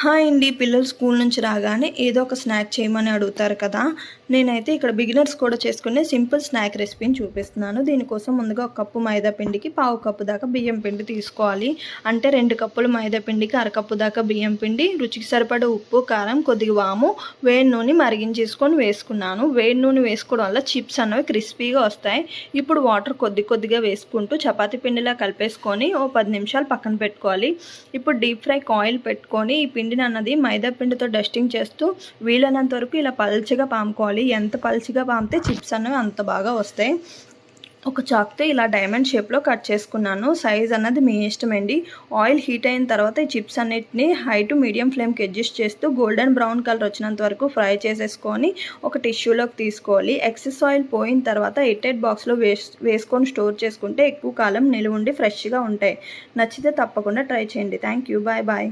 Hi అండి. పిల్లలు school నుంచి రాగానే ఏదో ఒక స్నాక్ చేయమని అడుగుతారు కదా! నేనైతే ఇక్కడ బిగినర్స్ కూడా చేసుకునే సింపుల్ స్నాక్ రెసిపీని చూపిస్తున్నాను. దీనికోసం ముందుగా ఒక కప్పు మైదా పిండికి పావు కప్పు దాకా బియ్యం పిండి తీసుకోవాలి. అంటే 2 కప్పులు మైదా పిండికి అరకప్పు దాకా బియ్యం పిండి, రుచికి సరిపడా ఉప్పు, కారం, కొద్దిగా వాము, వేడి నూనె మరిగించేసుకొని వేసుకున్నాను. వేడి నూనె వేసుకోవడం వల్ల చిప్స్ అనేవి క్రిస్పీగా వస్తాయి. ఇప్పుడు వాటర్ కొద్దిగా వేసుకుంటూ చపాతీ పిండిలా కలిపేసుకొని ఓ 10 నిమిషాలు పక్కన పెట్టుకోవాలి. ఇప్పుడు డీప్ ఫ్రైకి ఆయిల్ పెట్టుకొని ఈ పిండిని అన్నది మైదా పిండితో డస్టింగ్ చేస్తూ వీలైనంత వరకు ఇలా పల్చగా పాముకోవాలి. ఎంత పల్చగా పామితే చిప్స్ అనేవి అంత బాగా వస్తాయి. ఒక చాక్తో ఇలా డైమండ్ షేప్లో కట్ చేసుకున్నాను. సైజ్ అన్నది మీ ఇష్టమండి. ఆయిల్ హీట్ అయిన తర్వాత ఈ చిప్స్ అన్నిటిని హై టు మీడియం ఫ్లేమ్కి అడ్జస్ట్ చేస్తూ గోల్డెన్ బ్రౌన్ కలర్ వచ్చినంత వరకు ఫ్రై చేసేసుకొని ఒక టిష్యూలోకి తీసుకోవాలి. ఎక్సెస్ ఆయిల్ పోయిన తర్వాత ఎయిర్టైట్ బాక్స్లో వేసుకొని స్టోర్ చేసుకుంటే ఎక్కువ కాలం నిలువ ఉండి ఫ్రెష్గా ఉంటాయి. నచ్చితే తప్పకుండా ట్రై చేయండి. Thank you. Bye bye.